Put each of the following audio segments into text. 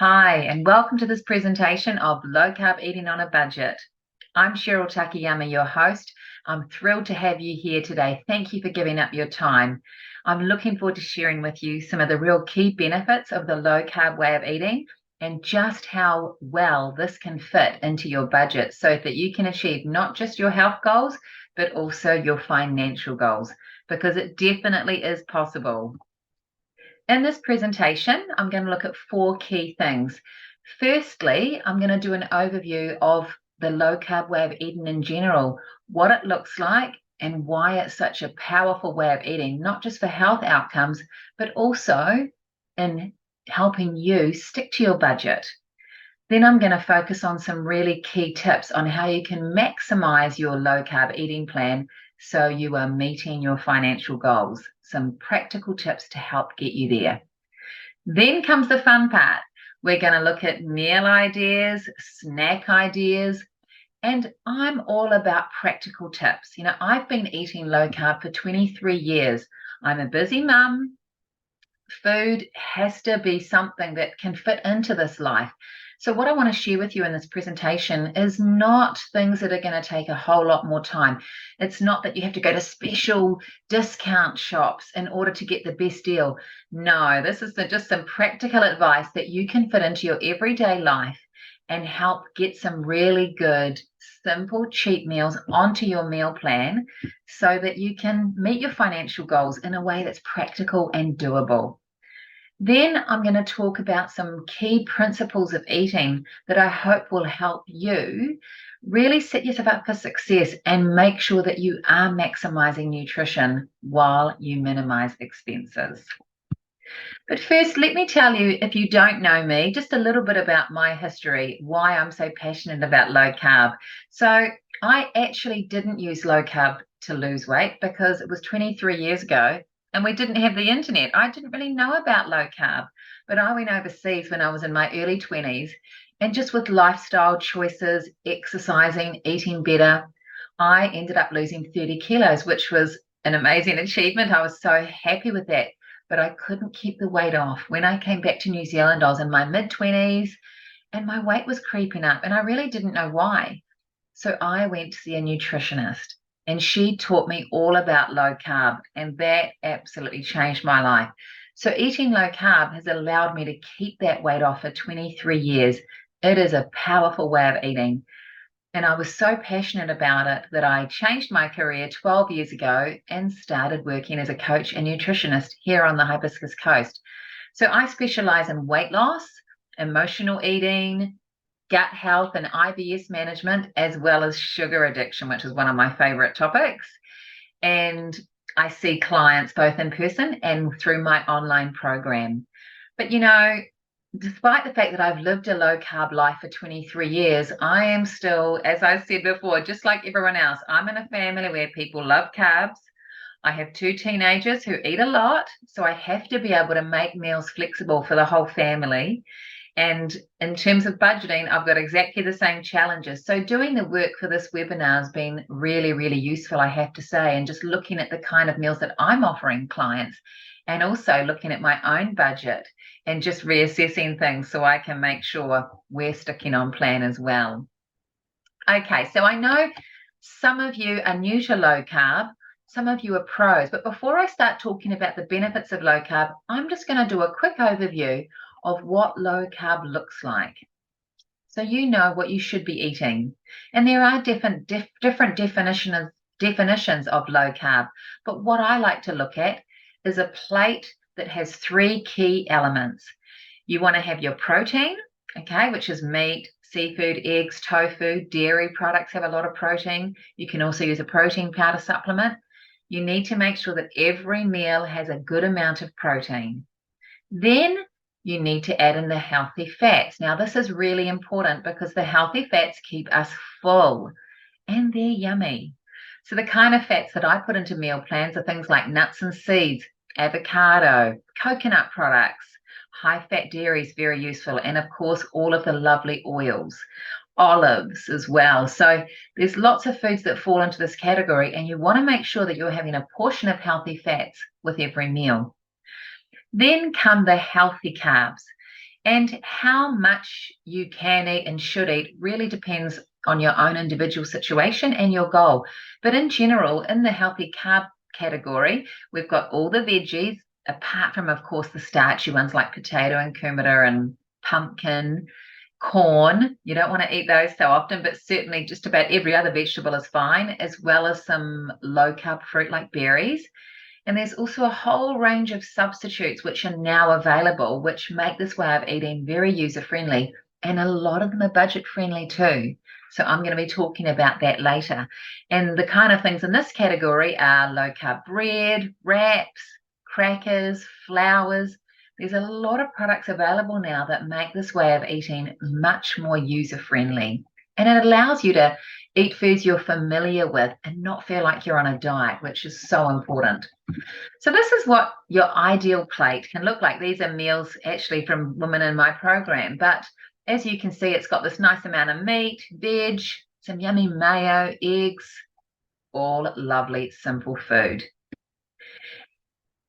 Hi, and welcome to this presentation of Low Carb Eating on a Budget. I'm Cheryl Takayama, your host. I'm thrilled to have you here today. Thank you for giving up your time. I'm looking forward to sharing with you some of the real key benefits of the low carb way of eating and just how well this can fit into your budget so that you can achieve not just your health goals, but also your financial goals, because it definitely is possible. In this presentation, I'm going to look at 4 key things. Firstly, I'm going to do an overview of the low carb way of eating in general, what it looks like and why it's such a powerful way of eating, not just for health outcomes, but also in helping you stick to your budget. Then I'm going to focus on some really key tips on how you can maximize your low carb eating plan so you are meeting your financial goals. Some practical tips to help get you there. Then comes the fun part. We're going to look at meal ideas, snack ideas, and I'm all about practical tips. I've been eating low carb for 23 years. I'm a busy mum. Food has to be something that can fit into this life. So what I want to share with you in this presentation is not things that are going to take a whole lot more time. It's not that you have to go to special discount shops in order to get the best deal. No, this is just some practical advice that you can fit into your everyday life and help get some really good, simple, cheap meals onto your meal plan so that you can meet your financial goals in a way that's practical and doable. Then I'm going to talk about some key principles of eating that I hope will help you really set yourself up for success and make sure that you are maximizing nutrition while you minimize expenses. But first, let me tell you, if you don't know me, just a little bit about my history, why I'm so passionate about low carb. So I actually didn't use low carb to lose weight because it was 23 years ago. And we didn't have the internet. I didn't really know about low carb, but I went overseas when I was in my early 20s. And just with lifestyle choices, exercising, eating better, I ended up losing 30 kilos, which was an amazing achievement. I was so happy with that, but I couldn't keep the weight off. When I came back to New Zealand, I was in my mid-20s and my weight was creeping up and I really didn't know why. So I went to see a nutritionist. And she taught me all about low carb, and that absolutely changed my life. So eating low carb has allowed me to keep that weight off for 23 years. It is a powerful way of eating. And I was so passionate about it that I changed my career 12 years ago and started working as a coach and nutritionist here on the Hibiscus Coast. So I specialize in weight loss, emotional eating, gut health and IBS management, as well as sugar addiction, which is one of my favorite topics. And I see clients both in person and through my online program. But despite the fact that I've lived a low carb life for 23 years, I am still, as I said before, just like everyone else, I'm in a family where people love carbs. I have 2 teenagers who eat a lot, so I have to be able to make meals flexible for the whole family. And in terms of budgeting, I've got exactly the same challenges. So doing the work for this webinar has been really, really useful, I have to say, and just looking at the kind of meals that I'm offering clients and also looking at my own budget and just reassessing things so I can make sure we're sticking on plan as well. Okay, so I know some of you are new to low carb, some of you are pros, but before I start talking about the benefits of low carb, I'm just going to do a quick overview of what low carb looks like. So you know what you should be eating. And there are different definitions of low carb. But what I like to look at is a plate that has 3 key elements. You want to have your protein, okay, which is meat, seafood, eggs, tofu, dairy products have a lot of protein. You can also use a protein powder supplement. You need to make sure that every meal has a good amount of protein. Then you need to add in the healthy fats. Now, this is really important because the healthy fats keep us full and they're yummy. So the kind of fats that I put into meal plans are things like nuts and seeds, avocado, coconut products, high-fat dairy is very useful, and of course, all of the lovely oils, olives as well. So there's lots of foods that fall into this category, and you want to make sure that you're having a portion of healthy fats with every meal. Then come the healthy carbs. And how much you can eat and should eat really depends on your own individual situation and your goal. But in general, in the healthy carb category, we've got all the veggies, apart from, of course, the starchy ones like potato and kumara and pumpkin, corn. You don't want to eat those so often, but certainly just about every other vegetable is fine, as well as some low carb fruit like berries. And there's also a whole range of substitutes which are now available, which make this way of eating very user-friendly. And a lot of them are budget-friendly too. So I'm going to be talking about that later. And the kind of things in this category are low-carb bread, wraps, crackers, flours. There's a lot of products available now that make this way of eating much more user-friendly. And it allows you to eat foods you're familiar with and not feel like you're on a diet, which is so important. So this is what your ideal plate can look like. These are meals actually from women in my program, but as you can see, it's got this nice amount of meat, veg, some yummy mayo, eggs, all lovely, simple food.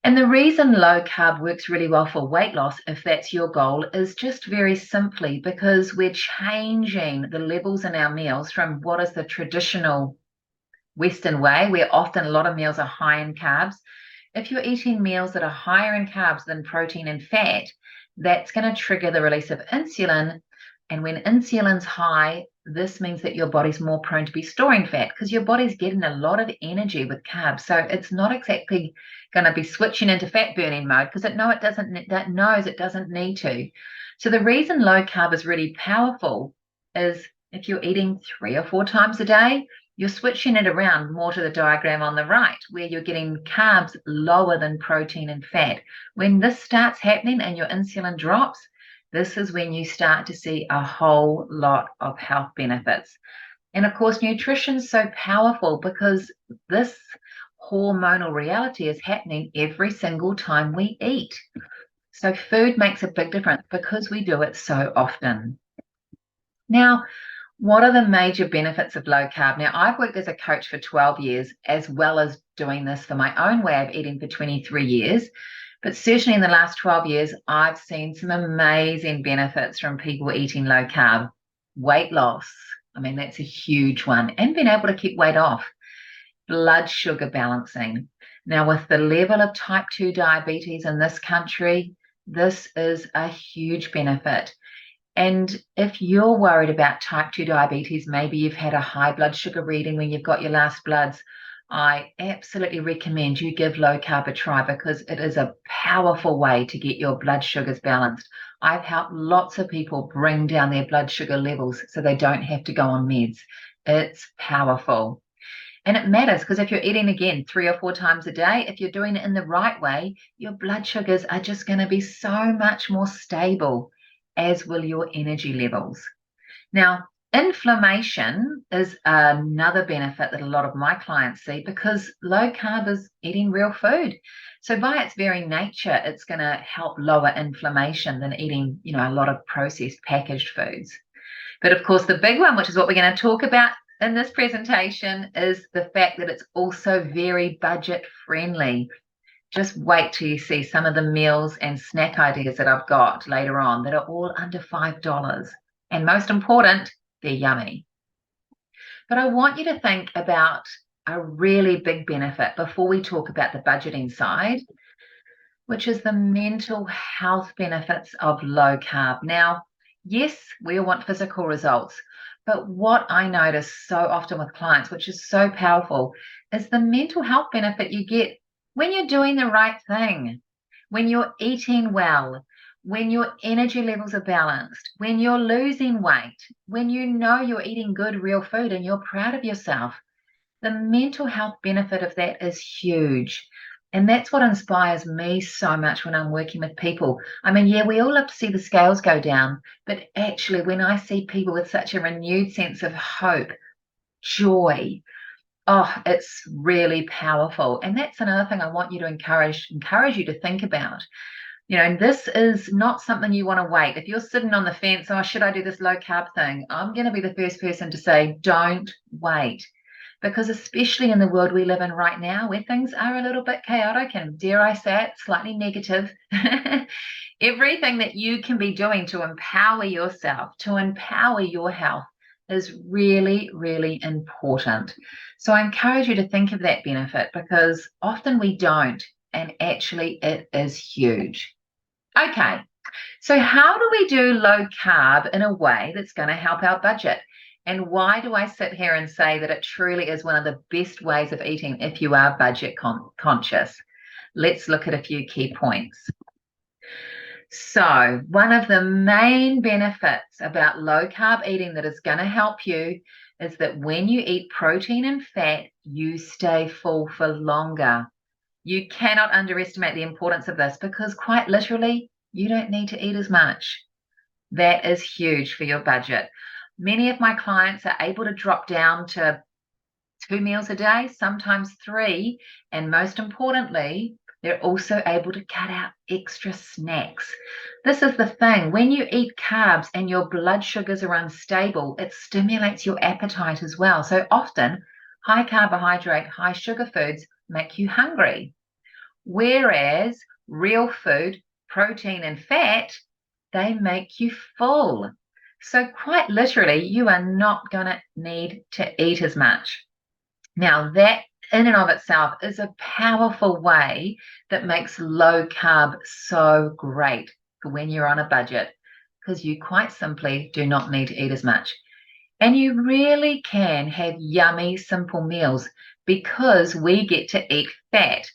And the reason low carb works really well for weight loss, if that's your goal, is just very simply because we're changing the levels in our meals from what is the traditional Western way, where often a lot of meals are high in carbs. If you're eating meals that are higher in carbs than protein and fat, that's going to trigger the release of insulin. And when insulin's high, this means that your body's more prone to be storing fat because your body's getting a lot of energy with carbs. So it's not exactly going to be switching into fat burning mode because it knows it doesn't need to. So the reason low carb is really powerful is if you're eating 3 or 4 times a day, you're switching it around more to the diagram on the right, where you're getting carbs lower than protein and fat. When this starts happening and your insulin drops, this is when you start to see a whole lot of health benefits. And of course, nutrition's so powerful because this hormonal reality is happening every single time we eat. So food makes a big difference because we do it so often. Now, what are the major benefits of low carb? Now, I've worked as a coach for 12 years, as well as doing this for my own way of eating for 23 years. But certainly in the last 12 years, I've seen some amazing benefits from people eating low carb. Weight loss, I mean, that's a huge one. And being able to keep weight off. Blood sugar balancing. Now, with the level of type 2 diabetes in this country, this is a huge benefit. And if you're worried about type 2 diabetes, maybe you've had a high blood sugar reading when you've got your last bloods, I absolutely recommend you give low carb a try because it is a powerful way to get your blood sugars balanced. I've helped lots of people bring down their blood sugar levels so they don't have to go on meds. It's powerful. And it matters because if you're eating again 3 or 4 times a day, if you're doing it in the right way, your blood sugars are just going to be so much more stable, as will your energy levels. Now, inflammation is another benefit that a lot of my clients see because low carb is eating real food. So by its very nature, it's going to help lower inflammation than eating, a lot of processed packaged foods. But of course, the big one, which is what we're going to talk about in this presentation, is the fact that it's also very budget friendly. Just wait till you see some of the meals and snack ideas that I've got later on that are all under $5. And most important, they're yummy. But I want you to think about a really big benefit before we talk about the budgeting side, which is the mental health benefits of low carb. Now, yes, we all want physical results, but what I notice so often with clients, which is so powerful, is the mental health benefit you get when you're doing the right thing, when you're eating well, when your energy levels are balanced, when you're losing weight, when you know you're eating good, real food and you're proud of yourself. The mental health benefit of that is huge. And that's what inspires me so much when I'm working with people. I mean, yeah, we all love to see the scales go down, but actually when I see people with such a renewed sense of hope, joy, it's really powerful. And that's another thing I want you to encourage you to think about. This is not something you want to wait. If you're sitting on the fence, should I do this low carb thing? I'm going to be the first person to say, don't wait. because especially in the world we live in right now, where things are a little bit chaotic and, dare I say it, slightly negative, everything that you can be doing to empower yourself, to empower your health, is really, really important. So I encourage you to think of that benefit, because often we don't, and actually it is huge. Okay, so how do we do low carb in a way that's going to help our budget? And why do I sit here and say that it truly is one of the best ways of eating if you are budget conscious? Let's look at a few key points. So one of the main benefits about low carb eating that is going to help you is that when you eat protein and fat, you stay full for longer. You cannot underestimate the importance of this, because quite literally, you don't need to eat as much. That is huge for your budget. Many of my clients are able to drop down to 2 meals a day, sometimes 3, and most importantly, they're also able to cut out extra snacks. This is the thing. When you eat carbs and your blood sugars are unstable, it stimulates your appetite as well. So often, high carbohydrate, high sugar foods make you hungry, whereas real food, protein and fat, they make you full. So quite literally, you are not going to need to eat as much. Now, that in and of itself is a powerful way that makes low carb so great for when you're on a budget, because you quite simply do not need to eat as much. And you really can have yummy, simple meals, because we get to eat fat.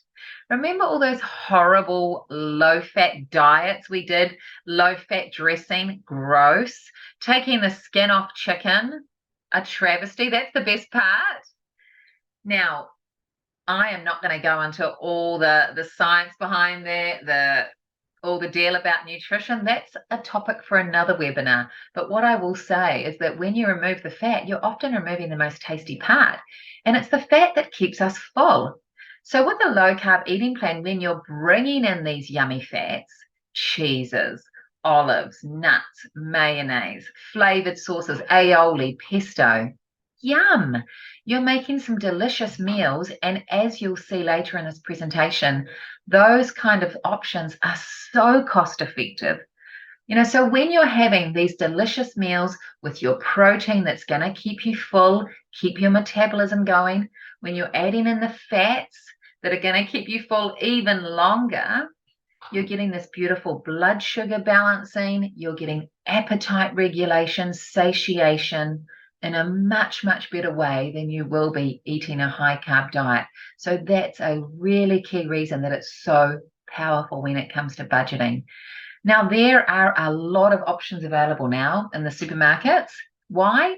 Remember all those horrible low-fat diets we did? Low-fat dressing, gross. Taking the skin off chicken, a travesty. That's the best part. Now, I am not going to go into all the science behind that, all the deal about nutrition. That's a topic for another webinar. But what I will say is that when you remove the fat, you're often removing the most tasty part. And it's the fat that keeps us full. So with a low carb eating plan, when you're bringing in these yummy fats, cheeses, olives, nuts, mayonnaise, flavored sauces, aioli, pesto, yum! You're making some delicious meals. And as you'll see later in this presentation, those kind of options are so cost effective. So when you're having these delicious meals with your protein that's going to keep you full, keep your metabolism going, when you're adding in the fats that are going to keep you full even longer, you're getting this beautiful blood sugar balancing, you're getting appetite regulation, satiation in a much, much better way than you will be eating a high carb diet. So that's a really key reason that it's so powerful when it comes to budgeting. Now, there are a lot of options available now in the supermarkets. Why?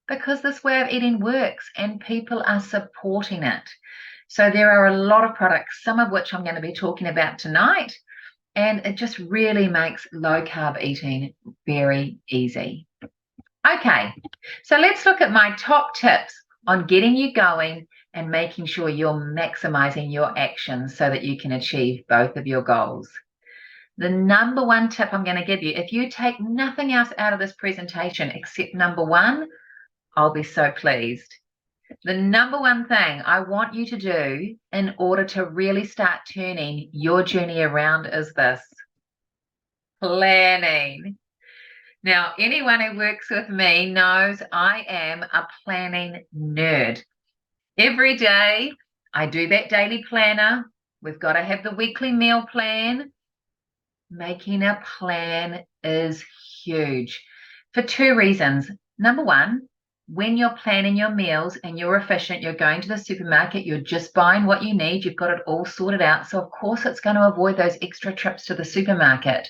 Because this way of eating works and people are supporting it. So there are a lot of products, some of which I'm going to be talking about tonight, and it just really makes low carb eating very easy. Okay, so let's look at my top tips on getting you going and making sure you're maximizing your actions so that you can achieve both of your goals. The number one tip I'm going to give you, if you take nothing else out of this presentation except number one, I'll be so pleased. The number one thing I want you to do in order to really start turning your journey around is this: planning. Now, anyone who works with me knows I am a planning nerd. Every day I do that daily planner. We've got to have the weekly meal plan. Making a plan is huge for 2 reasons. Number one, when you're planning your meals and you're efficient, you're going to the supermarket, you're just buying what you need, you've got it all sorted out. So of course it's going to avoid those extra trips to the supermarket.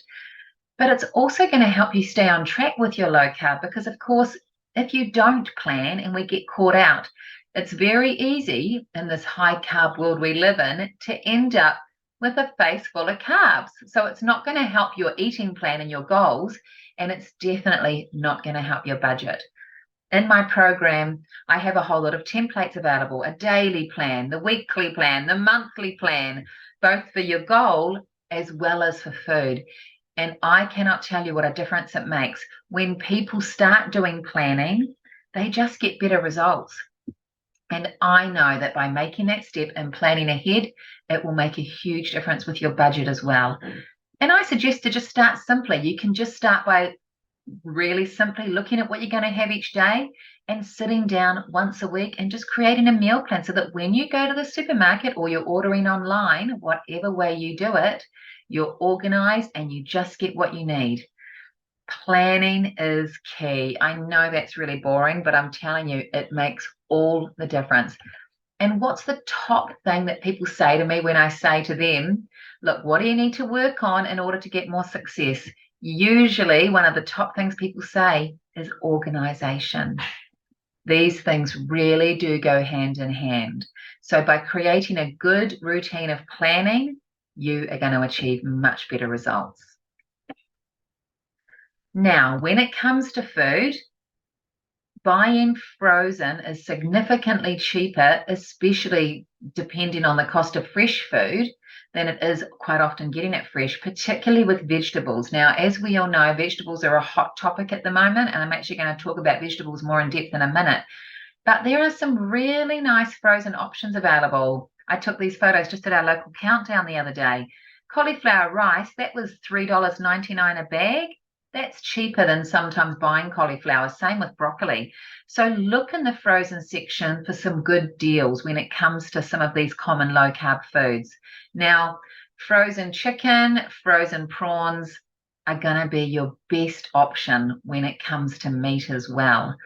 But it's also going to help you stay on track with your low carb, because of course, if you don't plan and we get caught out, it's very easy in this high carb world we live in to end up with a face full of carbs. So it's not going to help your eating plan and your goals, and it's definitely not going to help your budget. In my program, I have a whole lot of templates available: a daily plan, the weekly plan, the monthly plan, both for your goal as well as for food. And I cannot tell you what a difference it makes. When people start doing planning, they just get better results. And I know that by making that step and planning ahead, it will make a huge difference with your budget as well. And I suggest to just start simply. You can just start by really simply looking at what you're going to have each day and sitting down once a week and just creating a meal plan so that when you go to the supermarket or you're ordering online, whatever way you do it, you're organized and you just get what you need. Planning is key. I know that's really boring, but I'm telling you, it makes all the difference. And what's the top thing that people say to me when I say to them, look, what do you need to work on in order to get more success? Usually, one of the top things people say is organization. These things really do go hand in hand. So, by creating a good routine of planning, you are going to achieve much better results. Now, when it comes to food, buying frozen is significantly cheaper, especially depending on the cost of fresh food, than it is quite often getting it fresh, particularly with vegetables. Now, as we all know, vegetables are a hot topic at the moment, and I'm actually going to talk about vegetables more in depth in a minute. But there are some really nice frozen options available. I took these photos just at our local countdown the other day. Cauliflower rice, that was $3.99 a bag. That's cheaper than sometimes buying cauliflower. Same with broccoli. So look in the frozen section for some good deals when it comes to some of these common low carb foods. Now, frozen chicken, frozen prawns are going to be your best option when it comes to meat as well.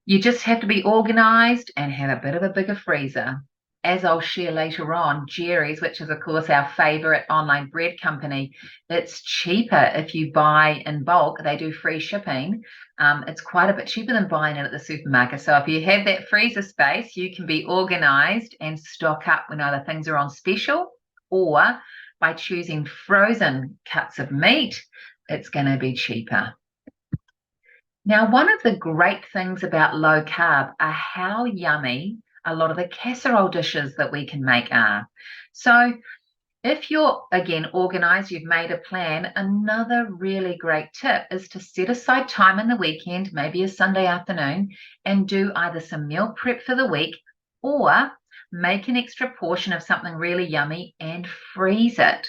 You just have to be organized and have a bit of a bigger freezer. As I'll share later on, Jerry's, which is, of course, our favorite online bread company, it's cheaper if you buy in bulk. They do free shipping. It's quite a bit cheaper than buying it at the supermarket. So if you have that freezer space, you can be organized and stock up when other things are on special, or by choosing frozen cuts of meat, it's going to be cheaper. Now, one of the great things about low carb are how yummy a lot of the casserole dishes that we can make are. So if you're, again, organized, you've made a plan, another really great tip is to set aside time in the weekend, maybe a Sunday afternoon, and do either some meal prep for the week or make an extra portion of something really yummy and freeze it.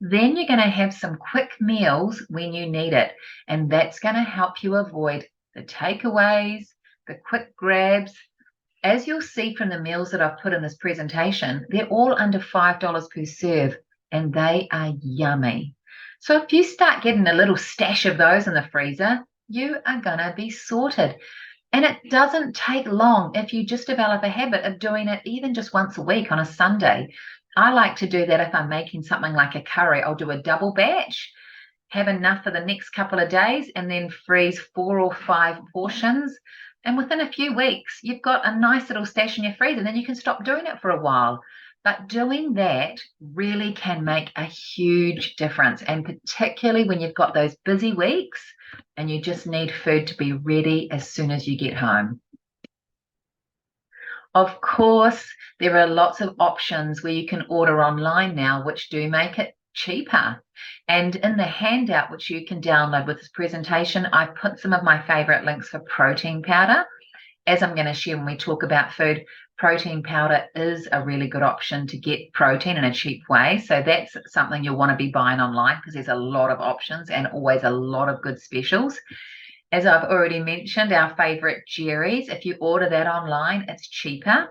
Then you're going to have some quick meals when you need it, and that's going to help you avoid the takeaways, the quick grabs. As you'll see from the meals that I've put in this presentation, they're all under $5 per serve, and they are yummy. So if you start getting a little stash of those in the freezer, you are going to be sorted. And it doesn't take long if you just develop a habit of doing it even just once a week on a Sunday. I like to do that if I'm making something like a curry. I'll do a double batch, have enough for the next couple of days, and then freeze 4 or 5 portions. And within a few weeks, you've got a nice little stash in your freezer, and then you can stop doing it for a while. But doing that really can make a huge difference, and particularly when you've got those busy weeks and you just need food to be ready as soon as you get home. Of course, there are lots of options where you can order online now, which do make it cheaper. And in the handout, which you can download with this presentation, I've put some of my favorite links for protein powder. As I'm going to share when we talk about food, protein powder is a really good option to get protein in a cheap way. So that's something you'll want to be buying online because there's a lot of options and always a lot of good specials. As I've already mentioned, our favorite Jerry's, if you order that online, it's cheaper.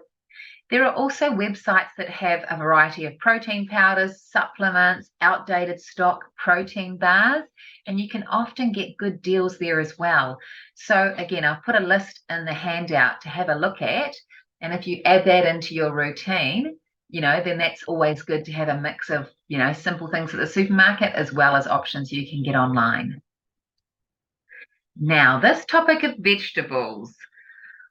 There are also websites that have a variety of protein powders, supplements, outdated stock protein bars, and you can often get good deals there as well. So again, I've put a list in the handout to have a look at, and if you add that into your routine, then that's always good to have a mix of, simple things at the supermarket as well as options you can get online. Now, this topic of vegetables.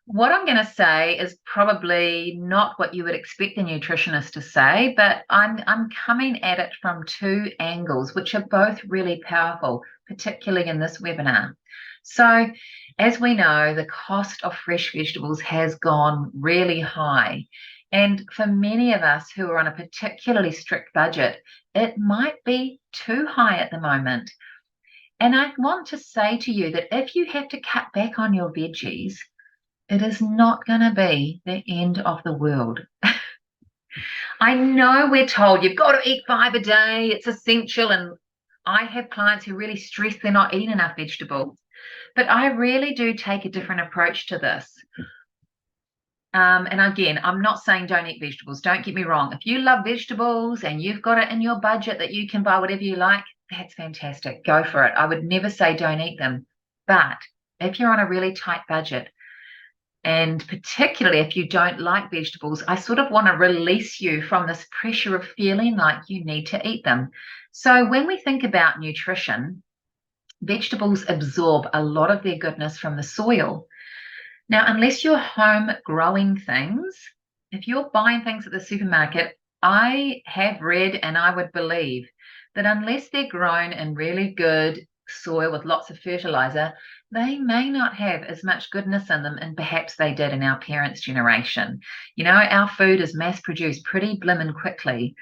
What I'm going to say is probably not what you would expect a nutritionist to say, but I'm coming at it from 2 angles, which are both really powerful, particularly in this webinar. So, as we know, the cost of fresh vegetables has gone really high. And for many of us who are on a particularly strict budget, it might be too high at the moment. And I want to say to you that if you have to cut back on your veggies, it is not going to be the end of the world. I know we're told you've got to eat 5 a day, it's essential. And I have clients who really stress they're not eating enough vegetables. But I really do take a different approach to this. And again, I'm not saying don't eat vegetables. Don't get me wrong. If you love vegetables and you've got it in your budget that you can buy whatever you like, that's fantastic. Go for it. I would never say don't eat them. But if you're on a really tight budget, and particularly if you don't like vegetables, I sort of want to release you from this pressure of feeling like you need to eat them. So when we think about nutrition, vegetables absorb a lot of their goodness from the soil. Now, unless you're home growing things, if you're buying things at the supermarket, I have read and I would believe that unless they're grown in really good soil with lots of fertilizer, they may not have as much goodness in them, and perhaps they did in our parents' generation. You know, our food is mass produced pretty blimmin' quickly.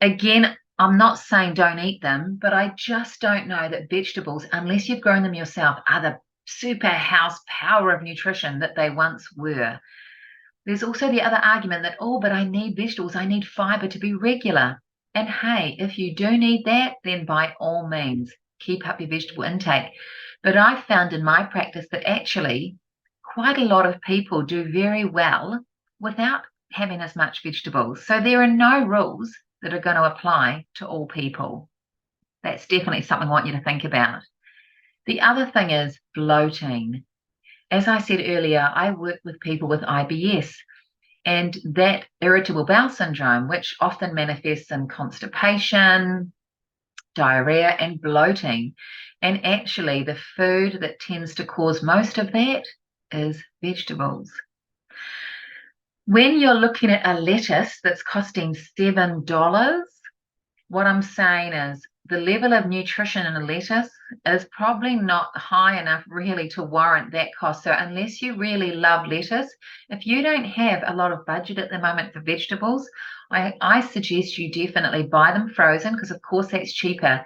Again, I'm not saying don't eat them, but I just don't know that vegetables, unless you've grown them yourself, are the super house power of nutrition that they once were. There's also the other argument that, oh, but I need vegetables, I need fiber to be regular. And hey, if you do need that, then by all means, keep up your vegetable intake. But I've found in my practice that actually quite a lot of people do very well without having as much vegetables. So there are no rules that are going to apply to all people. That's definitely something I want you to think about. The other thing is bloating. As I said earlier, I work with people with IBS and that irritable bowel syndrome, which often manifests in constipation, diarrhea, and bloating. And actually, the food that tends to cause most of that is vegetables. When you're looking at a lettuce that's costing $7, what I'm saying is the level of nutrition in a lettuce is probably not high enough really to warrant that cost. So unless you really love lettuce, if you don't have a lot of budget at the moment for vegetables, I suggest you definitely buy them frozen, because of course that's cheaper.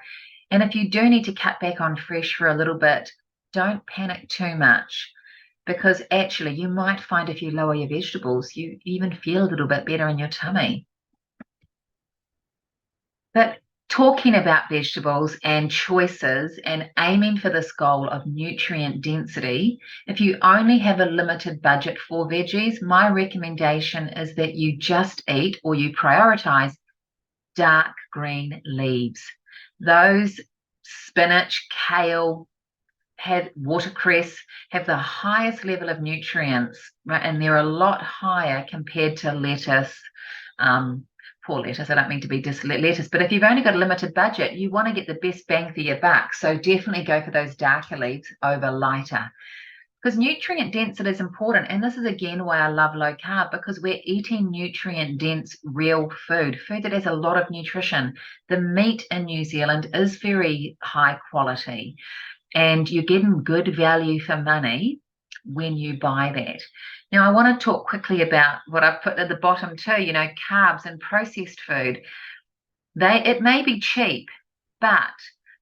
And if you do need to cut back on fresh for a little bit, don't panic too much, because actually you might find if you lower your vegetables, you even feel a little bit better in your tummy. But talking about vegetables and choices and aiming for this goal of nutrient density, if you only have a limited budget for veggies, my recommendation is that you just eat, or you prioritize, dark green leaves. Those spinach, kale, watercress have the highest level of nutrients, right? And they're a lot higher compared to lettuce. Poor lettuce, I don't mean to be lettuce, but if you've only got a limited budget, you want to get the best bang for your buck. So definitely go for those darker leaves over lighter, because nutrient density is important. And this is again why I love low carb, because we're eating nutrient dense real food that has a lot of nutrition. The meat in New Zealand is very high quality, and you're getting good value for money when you buy that. Now, I want to talk quickly about what I've put at the bottom too, carbs and processed food. It may be cheap, but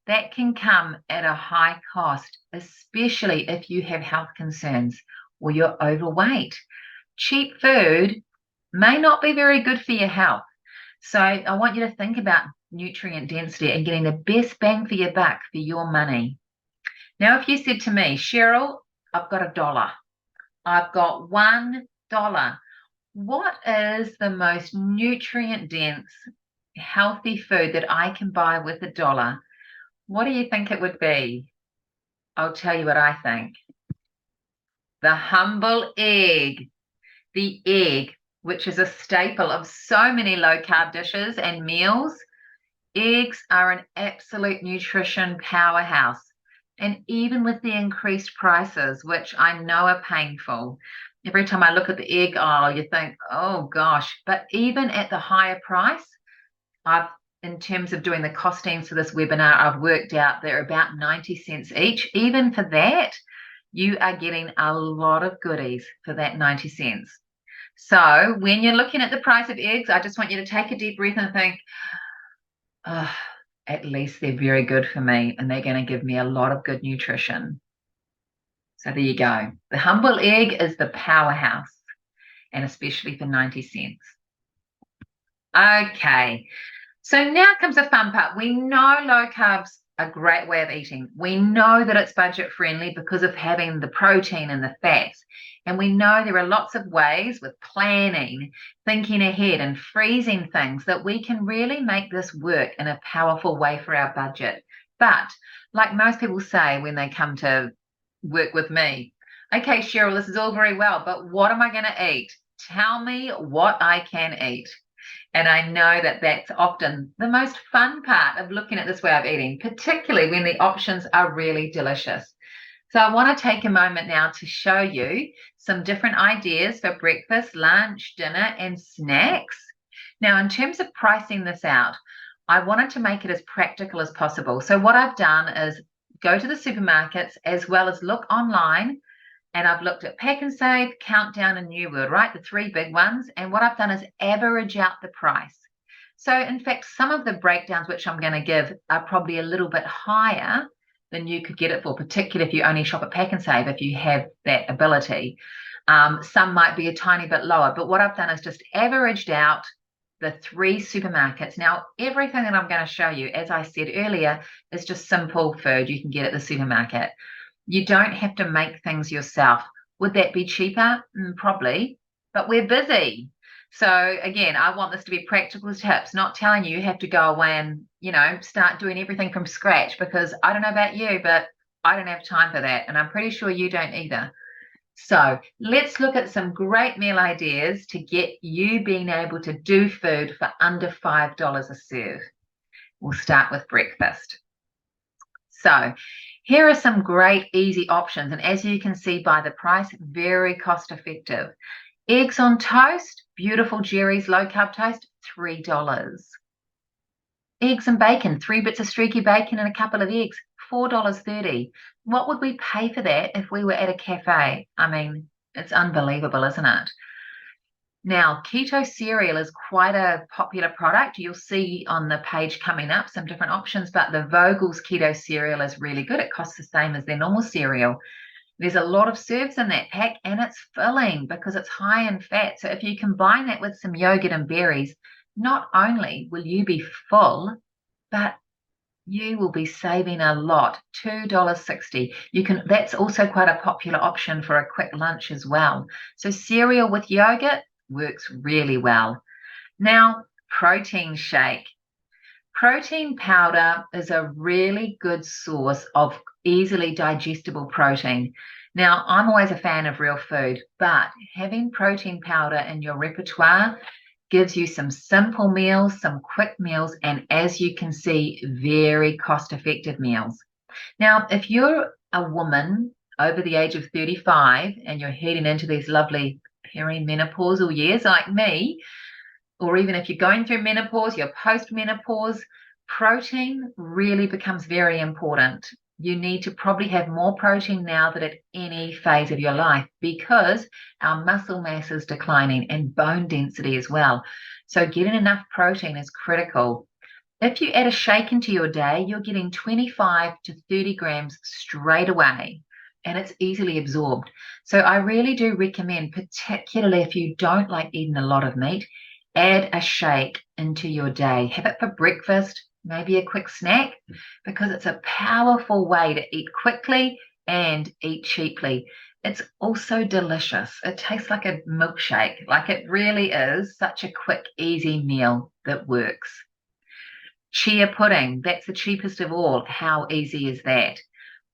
that can come at a high cost, especially if you have health concerns or you're overweight. Cheap food may not be very good for your health. So I want you to think about nutrient density and getting the best bang for your buck for your money. Now, if you said to me, Cheryl, I've got $1. I've got $1. What is the most nutrient dense, healthy food that I can buy with $1? What do you think it would be? I'll tell you what I think. The humble egg. The egg, which is a staple of so many low carb dishes and meals. Eggs are an absolute nutrition powerhouse. And even with the increased prices, which I know are painful, every time I look at the egg aisle, you think, oh gosh. But even at the higher price, in terms of doing the costings for this webinar, I've worked out they're about 90 cents each. Even for that, you are getting a lot of goodies for that 90 cents. So when you're looking at the price of eggs, I just want you to take a deep breath and think, oh, at least they're very good for me, and they're going to give me a lot of good nutrition. So there you go. The humble egg is the powerhouse, and especially for 90 cents. Okay, so now comes the fun part. We know low carbs are a great way of eating. We know that it's budget friendly because of having the protein and the fats. And we know there are lots of ways with planning, thinking ahead, and freezing things that we can really make this work in a powerful way for our budget. But like most people say when they come to work with me, okay, Cheryl, this is all very well, but what am I going to eat? Tell me what I can eat. And I know that that's often the most fun part of looking at this way of eating, particularly when the options are really delicious. So I want to take a moment now to show you some different ideas for breakfast, lunch, dinner, and snacks. Now, in terms of pricing this out, I wanted to make it as practical as possible. So what I've done is go to the supermarkets as well as look online. And I've looked at Pack and Save, Countdown, and New World, right? The three big ones. And what I've done is average out the price. So in fact, some of the breakdowns which I'm going to give are probably a little bit higher than you could get it for, particularly if you only shop at Pack and Save, if you have that ability. Some might be a tiny bit lower, but what I've done is just averaged out the three supermarkets. Now, everything that I'm going to show you, as I said earlier, is just simple food you can get at the supermarket. You don't have to make things yourself. Would that be cheaper? Probably, but we're busy. So again, I want this to be practical tips, not telling you have to go away and, start doing everything from scratch, because I don't know about you, but I don't have time for that. And I'm pretty sure you don't either. So let's look at some great meal ideas to get you being able to do food for under $5 a serve. We'll start with breakfast. So here are some great easy options, and as you can see by the price, very cost effective. Eggs on toast, beautiful Jerry's low carb toast, $3. Eggs and bacon, 3 bits of streaky bacon and a couple of eggs, $4.30. What would we pay for that if we were at a cafe? I mean, it's unbelievable, isn't it? Now, keto cereal is quite a popular product. You'll see on the page coming up some different options, but the Vogel's keto cereal is really good. It costs the same as their normal cereal. There's a lot of serves in that pack, and it's filling because it's high in fat. So if you combine that with some yogurt and berries, not only will you be full, but you will be saving a lot. $2.60. That's also quite a popular option for a quick lunch as well. So cereal with yogurt works really well. Now, protein shake. Protein powder is a really good source of easily digestible protein. Now, I'm always a fan of real food, but having protein powder in your repertoire gives you some simple meals, some quick meals, and as you can see, very cost-effective meals. Now, if you're a woman over the age of 35 and you're heading into these lovely perimenopausal years like me, or even if you're going through menopause, you're post-menopause, protein really becomes very important. You need to probably have more protein now than at any phase of your life, because our muscle mass is declining and bone density as well. So getting enough protein is critical. If you add a shake into your day, you're getting 25 to 30 grams straight away, and it's easily absorbed. So I really do recommend, particularly if you don't like eating a lot of meat, add a shake into your day. Have it for breakfast, maybe a quick snack, because it's a powerful way to eat quickly and eat cheaply. It's also delicious. It tastes like a milkshake. Like, it really is such a quick, easy meal that works. Chia pudding, that's the cheapest of all. How easy is that?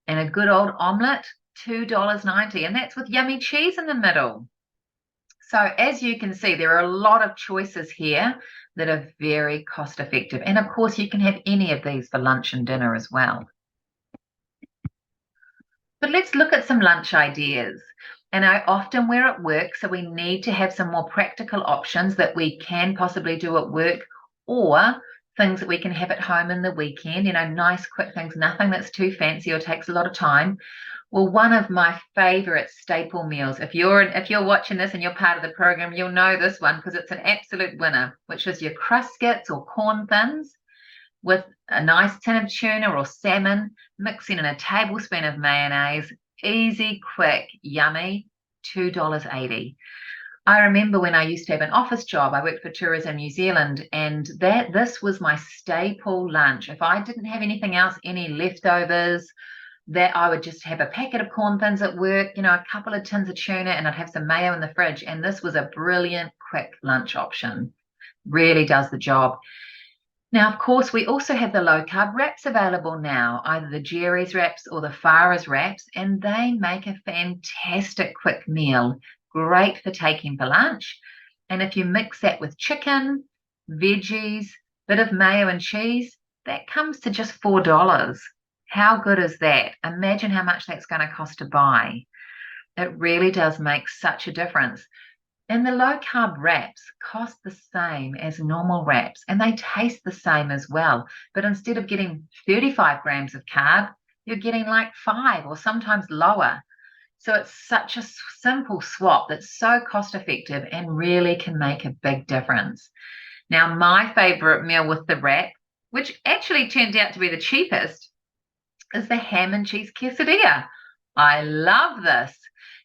And a good old omelette, $2.90, and that's with yummy cheese in the middle. So as you can see, there are a lot of choices here that are very cost effective. And of course, you can have any of these for lunch and dinner as well. But let's look at some lunch ideas. And I often we're at work, so we need to have some more practical options that we can possibly do at work, or things that we can have at home in the weekend, nice quick things, nothing that's too fancy or takes a lot of time. Well, one of my favorite staple meals, if you're watching this and you're part of the program, you'll know this one because it's an absolute winner, which is your Cruskits or corn thins with a nice tin of tuna or salmon, mixing in a tablespoon of mayonnaise easy, quick, yummy, $2.80. I remember when I used to have an office job, I worked for Tourism New Zealand, and this was my staple lunch. If I didn't have anything else, any leftovers, that I would just have a packet of corn thins at work, a couple of tins of tuna, and I'd have some mayo in the fridge. And this was a brilliant, quick lunch option. Really does the job. Now, of course, we also have the low-carb wraps available now, either the Jerry's wraps or the Farah's wraps, and they make a fantastic quick meal, great for taking for lunch. And if you mix that with chicken, veggies, bit of mayo and cheese, that comes to just $4. How good is that? Imagine how much that's going to cost to buy. It really does make such a difference. And the low-carb wraps cost the same as normal wraps, and they taste the same as well. But instead of getting 35 grams of carb, you're getting like 5 or sometimes lower. So it's such a simple swap that's so cost-effective and really can make a big difference. Now, my favorite meal with the wrap, which actually turned out to be the cheapest, is the ham and cheese quesadilla. I love this.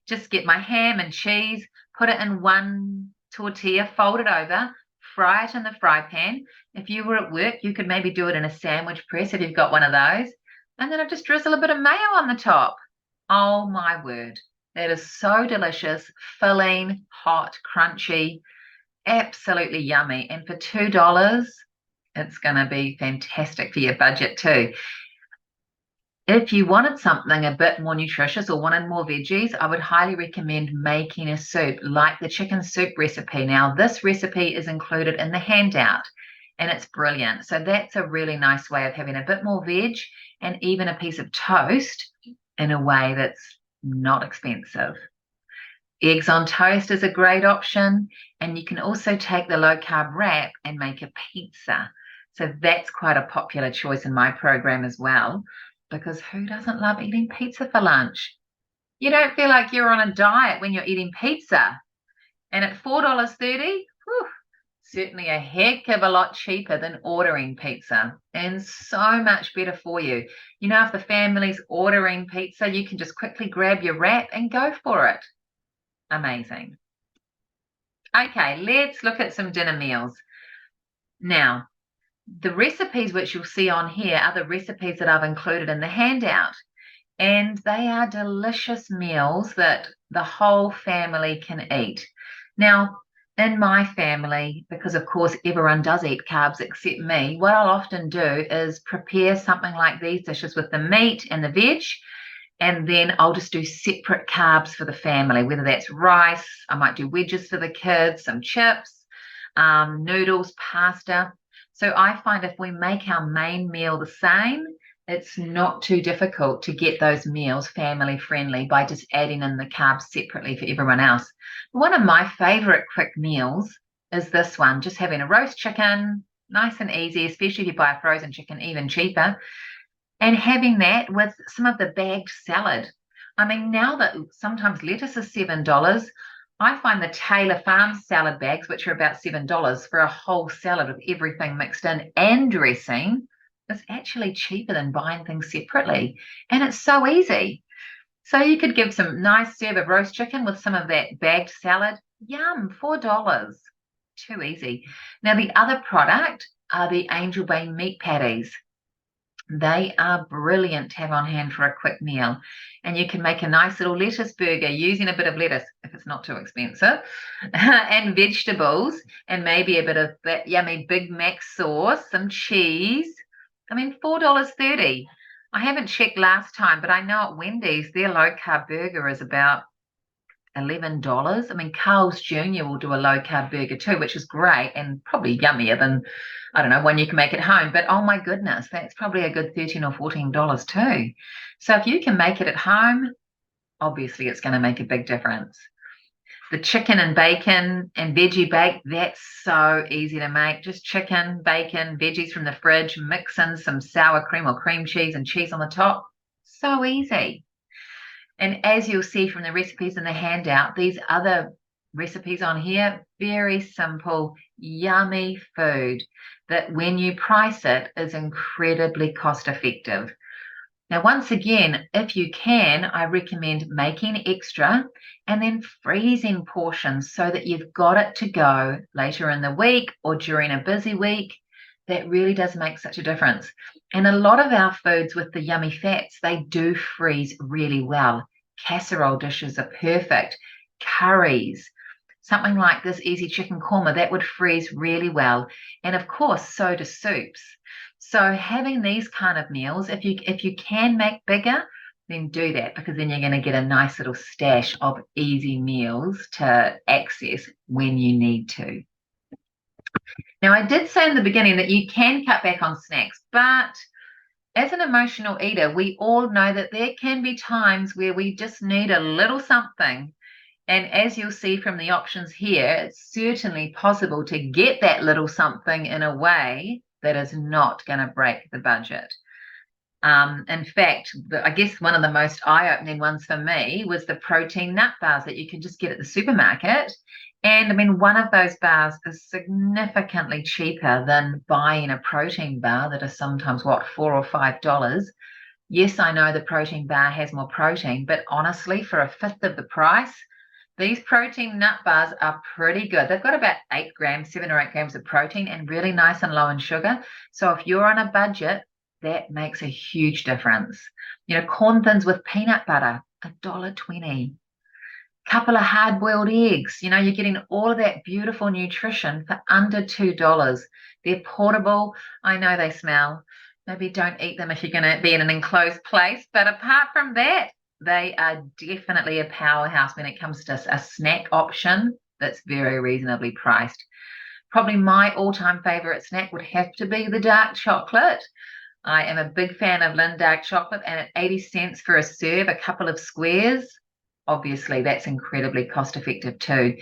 Just get my ham and cheese, put it in one tortilla, fold it over, fry it in the fry pan. If you were at work, you could maybe do it in a sandwich press if you've got one of those. And then I just drizzle a bit of mayo on the top. Oh my word. That is so delicious, filling, hot, crunchy, absolutely yummy. And for $2, it's going to be fantastic for your budget too. If you wanted something a bit more nutritious or wanted more veggies, I would highly recommend making a soup like the chicken soup recipe. Now, this recipe is included in the handout, and it's brilliant. So that's a really nice way of having a bit more veg and even a piece of toast in a way that's not expensive. Eggs on toast is a great option, and you can also take the low-carb wrap and make a pizza. So that's quite a popular choice in my program as well. Because who doesn't love eating pizza for lunch? You don't feel like you're on a diet when you're eating pizza. And at $4.30, certainly a heck of a lot cheaper than ordering pizza, and so much better for you. If the family's ordering pizza, you can just quickly grab your wrap and go for it. Amazing. Okay, let's look at some dinner meals. Now, the recipes which you'll see on here are the recipes that I've included in the handout, and they are delicious meals that the whole family can eat. Now, in my family, because of course everyone does eat carbs except me, what I'll often do is prepare something like these dishes with the meat and the veg, and then I'll just do separate carbs for the family, whether that's rice, I might do wedges for the kids, some chips, noodles, pasta. So I find if we make our main meal the same, it's not too difficult to get those meals family friendly by just adding in the carbs separately for everyone else. One of my favorite quick meals is this one, just having a roast chicken, nice and easy, especially if you buy a frozen chicken, even cheaper, and having that with some of the bagged salad. I mean, now that sometimes lettuce is $7, I find the Taylor Farm salad bags, which are about $7 for a whole salad with everything mixed in and dressing, is actually cheaper than buying things separately. And it's so easy. So you could give some nice serve of roast chicken with some of that bagged salad. Yum, $4. Too easy. Now, the other product are the Angel Bay meat patties. They are brilliant to have on hand for a quick meal. And you can make a nice little lettuce burger using a bit of lettuce, if it's not too expensive, and vegetables, and maybe a bit of that yummy Big Mac sauce, some cheese. I mean, $4.30. I haven't checked last time, but I know at Wendy's, their low-carb burger is about $11. I mean, Carl's Jr. will do a low-carb burger too, which is great and probably yummier than, I don't know, one you can make at home. But oh my goodness, that's probably a good $13 or $14 too. So if you can make it at home, obviously it's going to make a big difference. The chicken and bacon and veggie bake, that's so easy to make. Just chicken, bacon, veggies from the fridge, mix in some sour cream or cream cheese and cheese on the top. So easy. And as you'll see from the recipes in the handout, these other recipes on here, very simple, yummy food that when you price it is incredibly cost effective. Now, once again, if you can, I recommend making extra and then freezing portions so that you've got it to go later in the week or during a busy week. That really does make such a difference. And a lot of our foods with the yummy fats, they do freeze really well. Casserole dishes are perfect. Curries, something like this easy chicken korma, that would freeze really well. And of course, so do soups. So having these kind of meals, if you can make bigger, then do that, because then you're going to get a nice little stash of easy meals to access when you need to. Now, I did say in the beginning that you can cut back on snacks, but as an emotional eater, we all know that there can be times where we just need a little something. And as you'll see from the options here, it's certainly possible to get that little something in a way that is not going to break the budget. In fact, I guess one of the most eye-opening ones for me was the protein nut bars that you can just get at the supermarket. And I mean, one of those bars is significantly cheaper than buying a protein bar that is sometimes, what, $4 or $5. Yes, I know the protein bar has more protein, but honestly, for a fifth of the price, these protein nut bars are pretty good. They've got about 8 grams, 7 or 8 grams of protein, and really nice and low in sugar. So if you're on a budget, that makes a huge difference. You know, corn thins with peanut butter, $1.20. Couple of hard-boiled eggs. You know, you're getting all of that beautiful nutrition for under $2. They're portable. I know they smell. Maybe don't eat them if you're going to be in an enclosed place. But apart from that, they are definitely a powerhouse when it comes to a snack option that's very reasonably priced. Probably my all-time favorite snack would have to be the dark chocolate. I am a big fan of Lindt dark chocolate, and at 80 cents for a serve, a couple of squares, obviously that's incredibly cost effective too.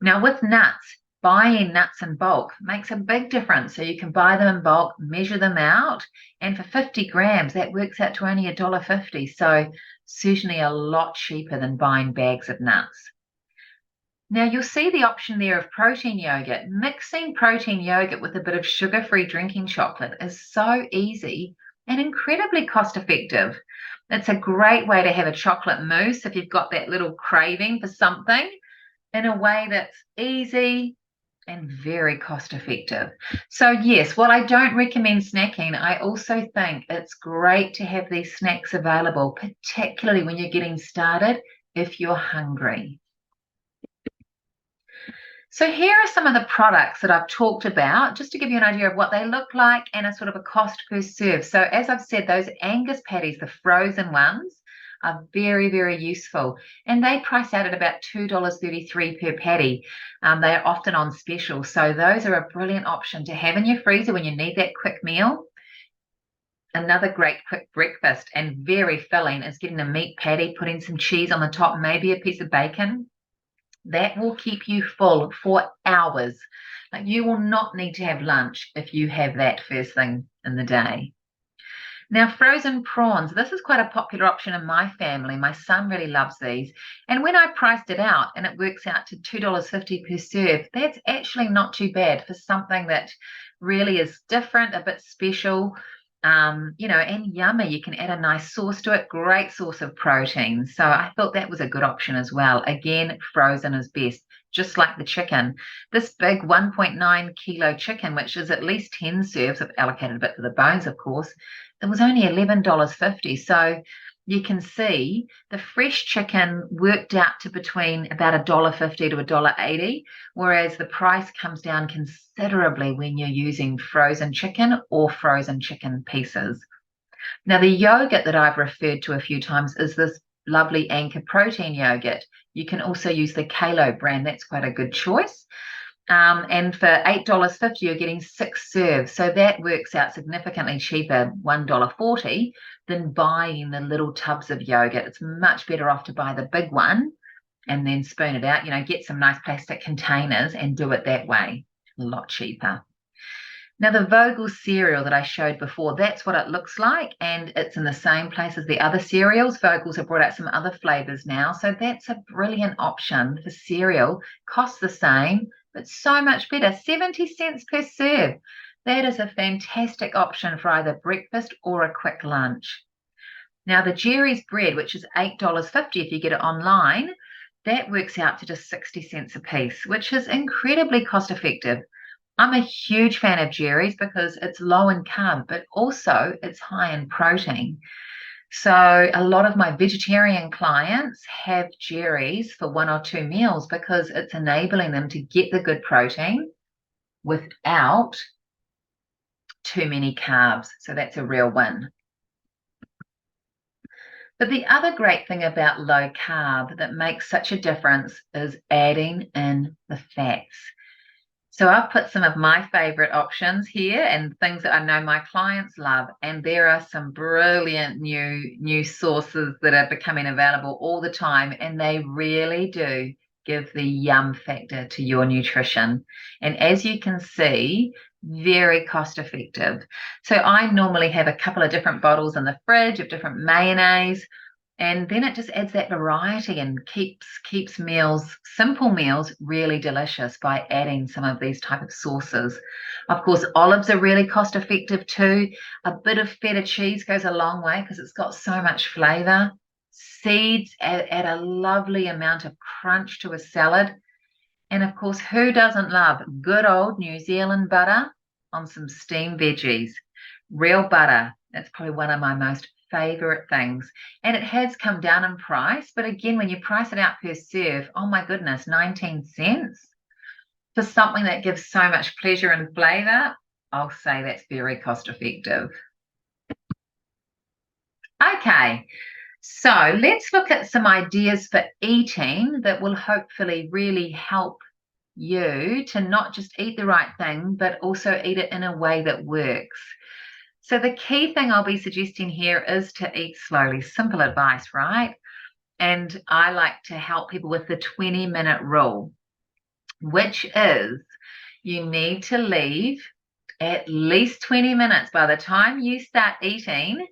Now with nuts, buying nuts in bulk makes a big difference. So you can buy them in bulk, measure them out, and for 50 grams, that works out to only $1.50. So certainly a lot cheaper than buying bags of nuts. Now you'll see the option there of protein yogurt. Mixing protein yogurt with a bit of sugar-free drinking chocolate is so easy and incredibly cost-effective. It's a great way to have a chocolate mousse if you've got that little craving for something in a way that's easy and very cost-effective. So yes, while I don't recommend snacking, I also think it's great to have these snacks available, particularly when you're getting started if you're hungry. So here are some of the products that I've talked about, just to give you an idea of what they look like and a sort of a cost per serve. So as I've said, those Angus patties, the frozen ones, are very, very useful. And they price out at about $2.33 per patty. They are often on special. So those are a brilliant option to have in your freezer when you need that quick meal. Another great quick breakfast and very filling is getting a meat patty, putting some cheese on the top, maybe a piece of bacon. That will keep you full for hours. Like, you will not need to have lunch if you have that first thing in the day. Now, frozen prawns. This is quite a popular option in my family. My son really loves these. And when I priced it out, and it works out to $2.50 per serve, that's actually not too bad for something that really is different, a bit special. You know, and yummy. You can add a nice sauce to it. Great source of protein. So I thought that was a good option as well. Again, frozen is best, just like the chicken. This big 1.9 kilo chicken, which is at least 10 serves, I've allocated a bit for the bones, of course, it was only $11.50. So you can see the fresh chicken worked out to between about $1.50 to $1.80, whereas the price comes down considerably when you're using frozen chicken or frozen chicken pieces. Now, the yogurt that I've referred to a few times is this lovely Anchor protein yogurt. You can also use the Kalo brand. That's quite a good choice. And for $8.50, you're getting 6 serves. So that works out significantly cheaper, $1.40, than buying the little tubs of yogurt. It's much better off to buy the big one and then spoon it out. You know, get some nice plastic containers and do it that way. A lot cheaper. Now, the Vogel cereal that I showed before, that's what it looks like, and it's in the same place as the other cereals. Vogel's have brought out some other flavors now, so that's a brilliant option for cereal. Costs the same, but so much better, 70 cents per serve. That is a fantastic option for either breakfast or a quick lunch. Now, the Jerry's bread, which is $8.50 if you get it online, that works out to just 60 cents a piece, which is incredibly cost effective. I'm a huge fan of Jerry's because it's low in carb, but also it's high in protein. So a lot of my vegetarian clients have Jerry's for 1 or 2 meals because it's enabling them to get the good protein without too many carbs. So that's a real win. But the other great thing about low carb that makes such a difference is adding in the fats. So I've put some of my favorite options here and things that I know my clients love. And there are some brilliant new sources that are becoming available all the time. And they really do give the yum factor to your nutrition. And as you can see, very cost effective. So I normally have a couple of different bottles in the fridge of different mayonnaise. And then it just adds that variety and keeps meals, simple meals, really delicious by adding some of these type of sauces. Of course, olives are really cost effective too. A bit of feta cheese goes a long way because it's got so much flavor. Seeds add a lovely amount of crunch to a salad. And of course, who doesn't love good old New Zealand butter on some steamed veggies? Real butter. That's probably one of my most favorite things. And it has come down in price. But again, when you price it out per serve, oh my goodness, 19 cents for something that gives so much pleasure and flavor, I'll say that's very cost effective. Okay, so let's look at some ideas for eating that will hopefully really help you to not just eat the right thing, but also eat it in a way that works. So the key thing I'll be suggesting here is to eat slowly. Simple advice, right? And I like to help people with the 20-minute rule, which is you need to leave at least 20 minutes by the time you start eating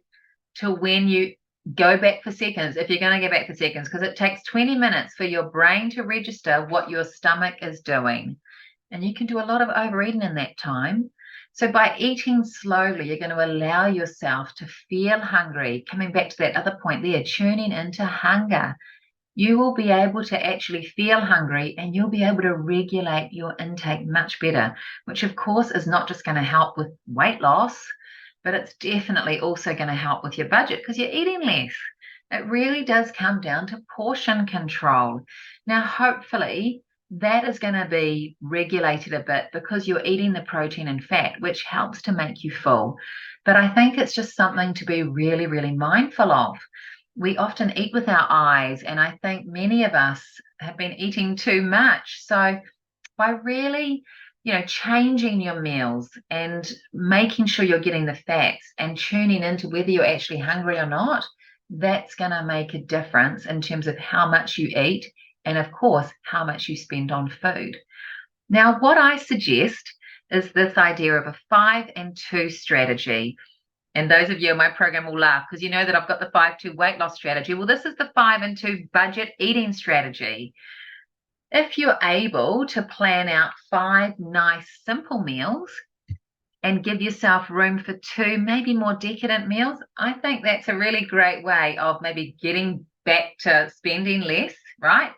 to when you go back for seconds, if you're going to go back for seconds, because it takes 20 minutes for your brain to register what your stomach is doing. And you can do a lot of overeating in that time. So by eating slowly, you're going to allow yourself to feel hungry. Coming back to that other point there, tuning into hunger. You will be able to actually feel hungry and you'll be able to regulate your intake much better, which of course is not just going to help with weight loss, but it's definitely also going to help with your budget because you're eating less. It really does come down to portion control. Now, hopefully, that is going to be regulated a bit because you're eating the protein and fat, which helps to make you full. But I think it's just something to be really, really mindful of. We often eat with our eyes, and I think many of us have been eating too much. So by really, changing your meals and making sure you're getting the fats and tuning into whether you're actually hungry or not, that's going to make a difference in terms of how much you eat and, of course, how much you spend on food. Now, what I suggest is this idea of a 5 and 2 strategy. And those of you in my program will laugh because you know that I've got the 5-2 weight loss strategy. Well, this is the 5 and 2 budget eating strategy. If you're able to plan out 5 nice, simple meals and give yourself room for 2 maybe more decadent meals, I think that's a really great way of maybe getting back to spending less, right?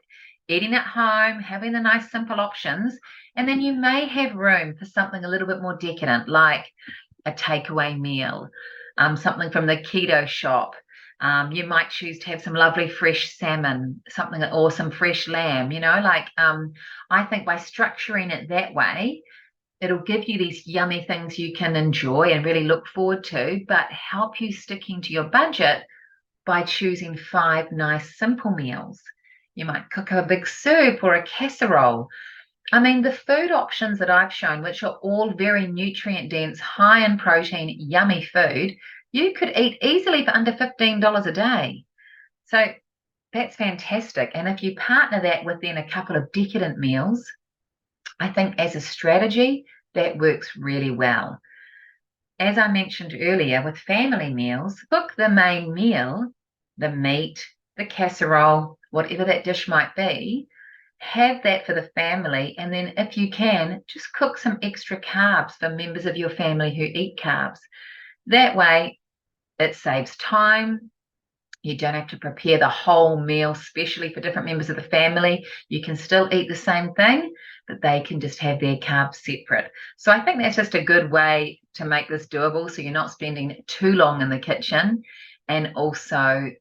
Eating at home, having the nice, simple options, and then you may have room for something a little bit more decadent, like a takeaway meal, something from the keto shop. You might choose to have some lovely fresh salmon, something, or some fresh lamb, I think by structuring it that way, it'll give you these yummy things you can enjoy and really look forward to, but help you sticking to your budget by choosing 5 nice, simple meals. You might cook a big soup or a casserole. I mean, the food options that I've shown, which are all very nutrient dense, high in protein, yummy food, you could eat easily for under $15 a day. So that's fantastic. And if you partner that with then a couple of decadent meals, I think as a strategy, that works really well. As I mentioned earlier, with family meals, cook the main meal, the meat, the casserole, whatever that dish might be, have that for the family. And then if you can, just cook some extra carbs for members of your family who eat carbs. That way, it saves time, You don't have to prepare the whole meal, especially for different members of the family. You can still eat the same thing, but they can just have their carbs separate. So I think that's just a good way to make this doable, so you're not spending too long in the kitchen, and also,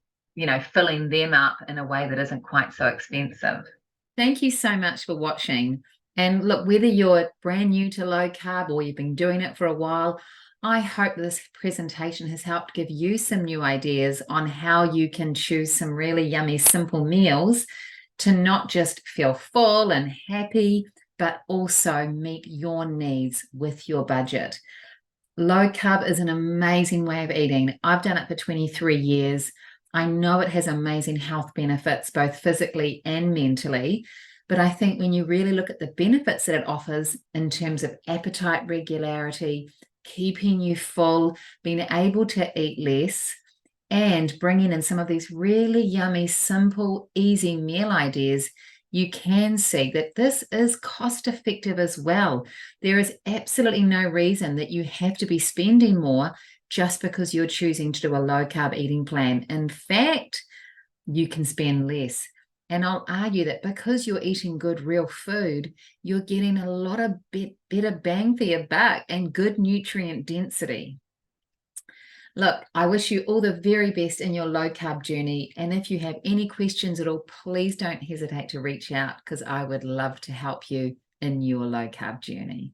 filling them up in a way that isn't quite so expensive. Thank you so much for watching. And look, whether you're brand new to low carb or you've been doing it for a while, I hope this presentation has helped give you some new ideas on how you can choose some really yummy, simple meals to not just feel full and happy, but also meet your needs with your budget. Low carb is an amazing way of eating. I've done it for 23 years. I know it has amazing health benefits, both physically and mentally. But I think when you really look at the benefits that it offers in terms of appetite regularity, keeping you full, being able to eat less, and bringing in some of these really yummy, simple, easy meal ideas, you can see that this is cost effective as well. There is absolutely no reason that you have to be spending more just because you're choosing to do a low carb eating plan. In fact, you can spend less. And I'll argue that because you're eating good, real food, you're getting a lot of better bang for your buck and good nutrient density. Look, I wish you all the very best in your low carb journey. And if you have any questions at all, please don't hesitate to reach out, because I would love to help you in your low carb journey.